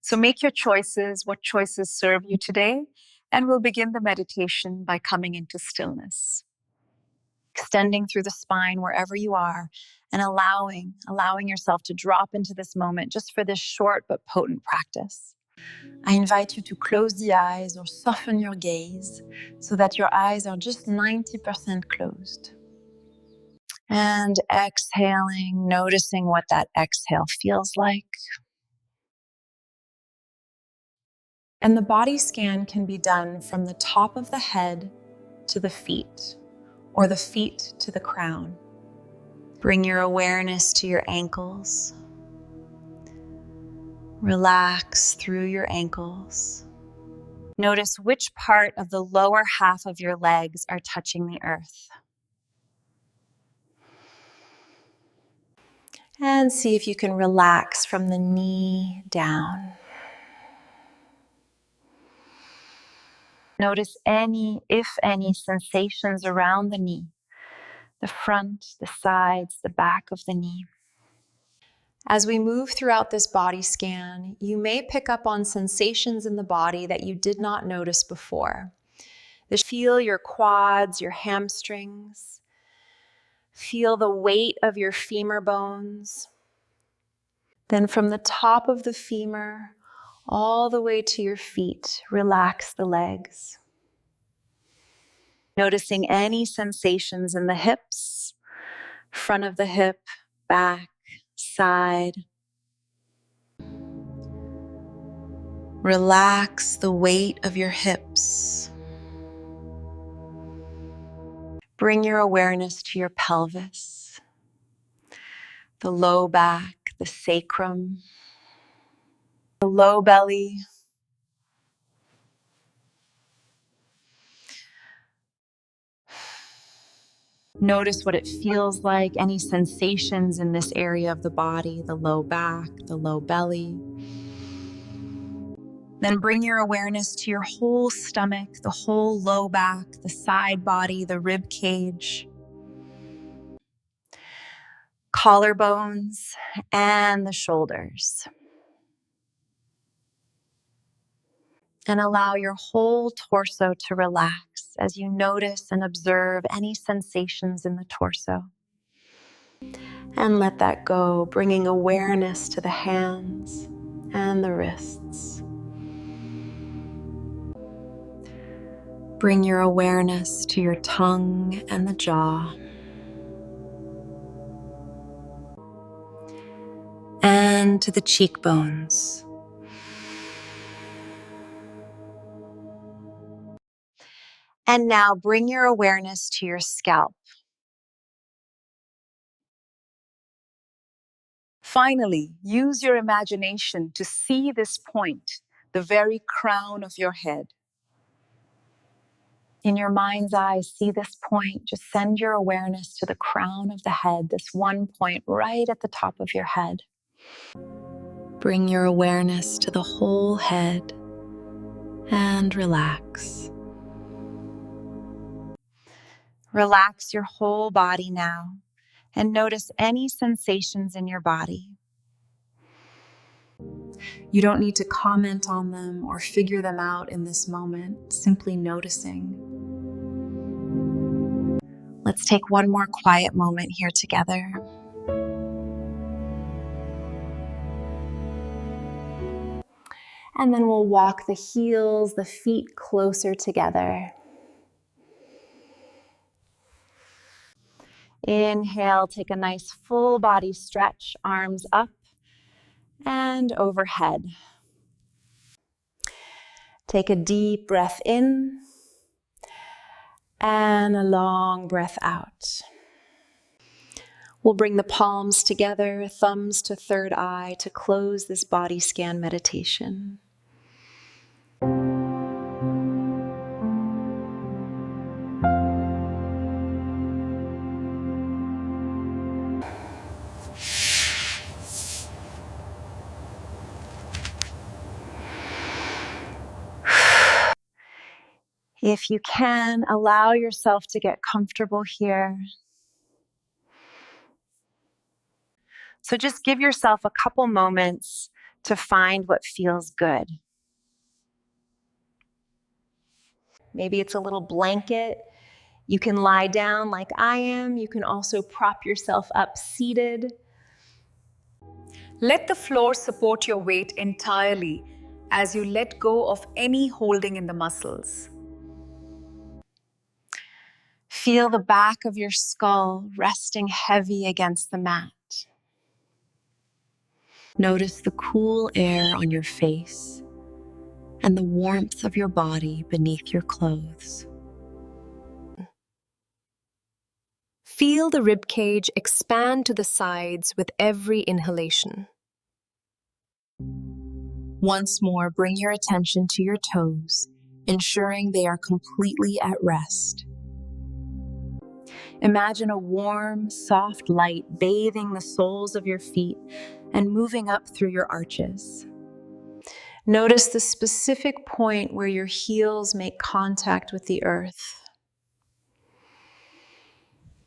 So make your choices, what choices serve you today, and we'll begin the meditation by coming into stillness. Extending through the spine wherever you are and allowing yourself to drop into this moment just for this short but potent practice. I invite you to close the eyes or soften your gaze so that your eyes are just 90% closed. And exhaling, noticing what that exhale feels like. And the body scan can be done from the top of the head to the feet, or the feet to the crown. Bring your awareness to your ankles. Relax through your ankles. Notice which part of the lower half of your legs are touching the earth. And see if you can relax from the knee down. Notice if any, sensations around the knee, the front, the sides, the back of the knee. As we move throughout this body scan, you may pick up on sensations in the body that you did not notice before. Feel your quads, your hamstrings. Feel the weight of your femur bones. Then from the top of the femur all the way to your feet, relax the legs. Noticing any sensations in the hips, front of the hip, back, side. Relax the weight of your hips. Bring your awareness to your pelvis, the low back, the sacrum, the low belly. Notice what it feels like, any sensations in this area of the body, the low back, the low belly. Then bring your awareness to your whole stomach, the whole low back, the side body, the rib cage, collarbones, and the shoulders. And allow your whole torso to relax as you notice and observe any sensations in the torso. And let that go, bringing awareness to the hands and the wrists. Bring your awareness to your tongue and the jaw. And to the cheekbones. And now bring your awareness to your scalp. Finally, use your imagination to see this point, the very crown of your head. In your mind's eye, see this point. Just send your awareness to the crown of the head, this one point right at the top of your head. Bring your awareness to the whole head and relax. Relax your whole body now and notice any sensations in your body. You don't need to comment on them or figure them out in this moment, simply noticing. Let's take one more quiet moment here together. And then we'll walk the heels, the feet closer together. Inhale, take a nice full body stretch, arms up and overhead. Take a deep breath in and a long breath out. We'll bring the palms together, thumbs to third eye to close this body scan meditation. If you can, allow yourself to get comfortable here. So just give yourself a couple moments to find what feels good. Maybe it's a little blanket. You can lie down like I am. You can also prop yourself up seated. Let the floor support your weight entirely as you let go of any holding in the muscles. Feel the back of your skull resting heavy against the mat. Notice the cool air on your face and the warmth of your body beneath your clothes. Feel the ribcage expand to the sides with every inhalation. Once more, bring your attention to your toes, ensuring they are completely at rest. Imagine a warm, soft light bathing the soles of your feet and moving up through your arches. Notice the specific point where your heels make contact with the earth.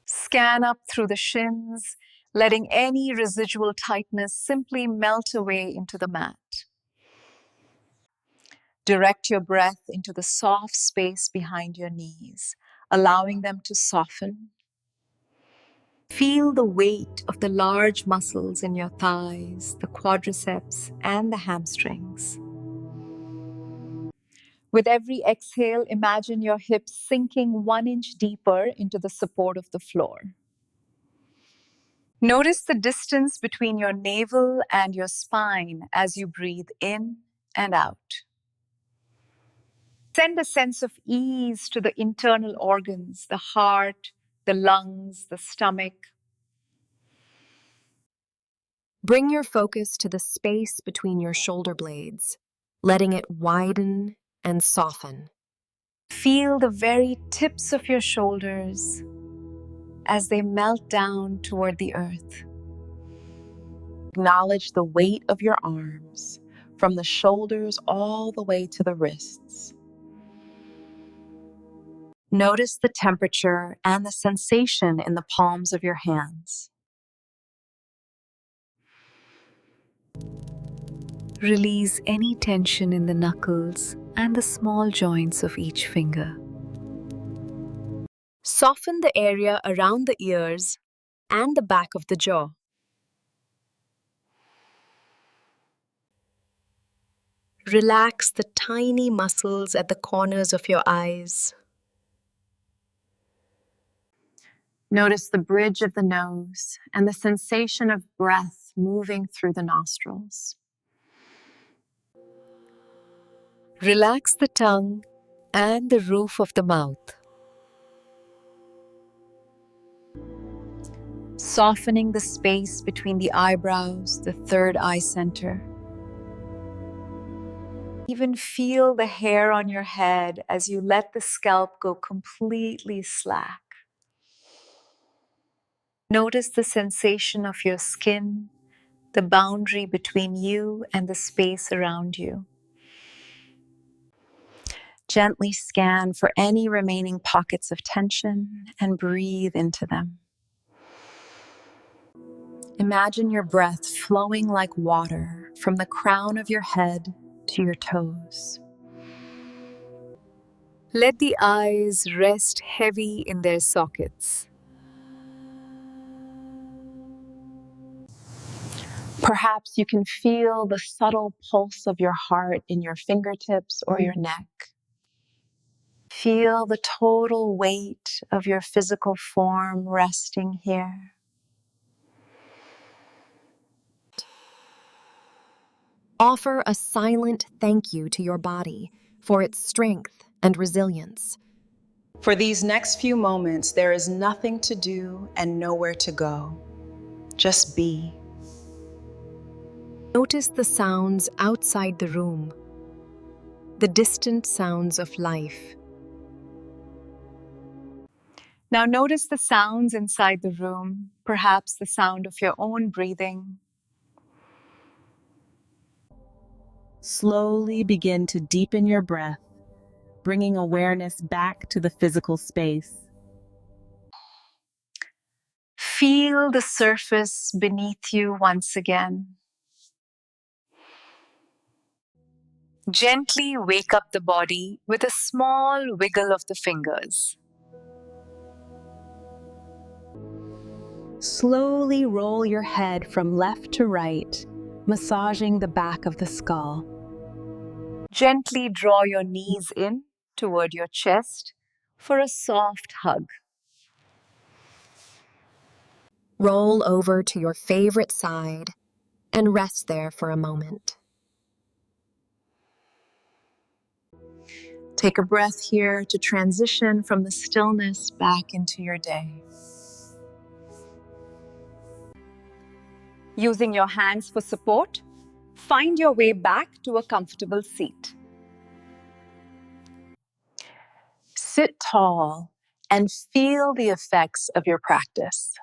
Scan up through the shins, letting any residual tightness simply melt away into the mat. Direct your breath into the soft space behind your knees, allowing them to soften. Feel the weight of the large muscles in your thighs, the quadriceps, and the hamstrings. With every exhale, imagine your hips sinking 1 inch deeper into the support of the floor. Notice the distance between your navel and your spine as you breathe in and out. Send a sense of ease to the internal organs, the heart, the lungs, the stomach. Bring your focus to the space between your shoulder blades, letting it widen and soften. Feel the very tips of your shoulders as they melt down toward the earth. Acknowledge the weight of your arms from the shoulders all the way to the wrists. Notice the temperature and the sensation in the palms of your hands. Release any tension in the knuckles and the small joints of each finger. Soften the area around the ears and the back of the jaw. Relax the tiny muscles at the corners of your eyes. Notice the bridge of the nose and the sensation of breath moving through the nostrils. Relax the tongue and the roof of the mouth. Softening the space between the eyebrows, the third eye center. Even feel the hair on your head as you let the scalp go completely slack. Notice the sensation of your skin, the boundary between you and the space around you. Gently scan for any remaining pockets of tension and breathe into them. Imagine your breath flowing like water from the crown of your head to your toes. Let the eyes rest heavy in their sockets. Perhaps you can feel the subtle pulse of your heart in your fingertips or your neck. Feel the total weight of your physical form resting here. Offer a silent thank you to your body for its strength and resilience. For these next few moments, there is nothing to do and nowhere to go. Just be. Notice the sounds outside the room, the distant sounds of life. Now notice the sounds inside the room, perhaps the sound of your own breathing. Slowly begin to deepen your breath, bringing awareness back to the physical space. Feel the surface beneath you once again. Gently wake up the body with a small wiggle of the fingers. Slowly roll your head from left to right, massaging the back of the skull. Gently draw your knees in toward your chest for a soft hug. Roll over to your favorite side and rest there for a moment. Take a breath here to transition from the stillness back into your day. Using your hands for support, find your way back to a comfortable seat. Sit tall and feel the effects of your practice.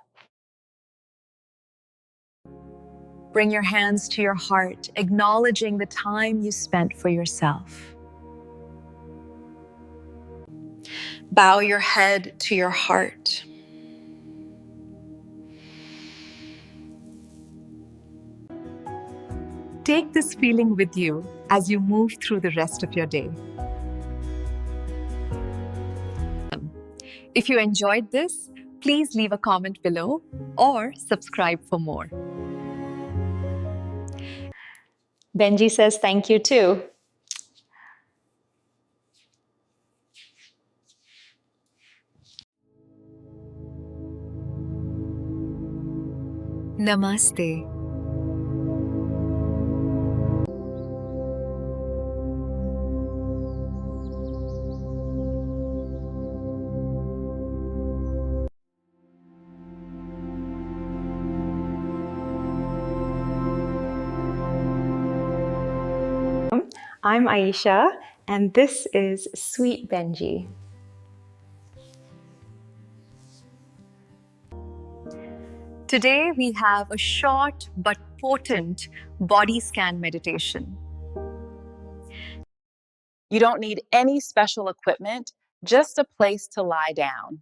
Bring your hands to your heart, acknowledging the time you spent for yourself. Bow your head to your heart. Take this feeling with you as you move through the rest of your day. If you enjoyed this, please leave a comment below or subscribe for more. Benji says thank you too. Namaste. I'm Aisha, and this is Sweet Benji. Today we have a short but potent body scan meditation. You don't need any special equipment, just a place to lie down.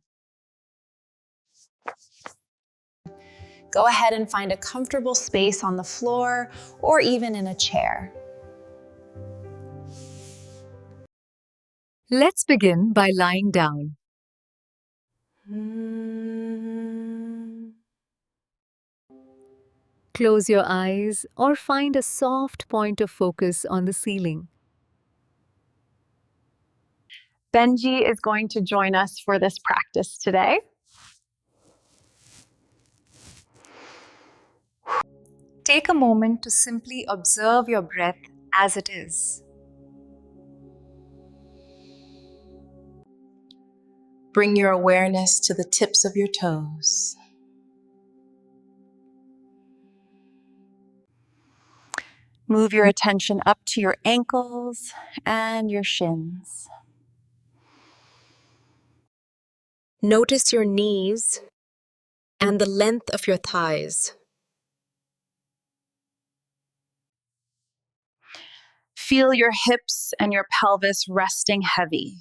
Go ahead and find a comfortable space on the floor or even in a chair. Let's begin by lying down. Close your eyes or find a soft point of focus on the ceiling. Benji is going to join us for this practice today. Take a moment to simply observe your breath as it is. Bring your awareness to the tips of your toes. Move your attention up to your ankles and your shins. Notice your knees and the length of your thighs. Feel your hips and your pelvis resting heavy.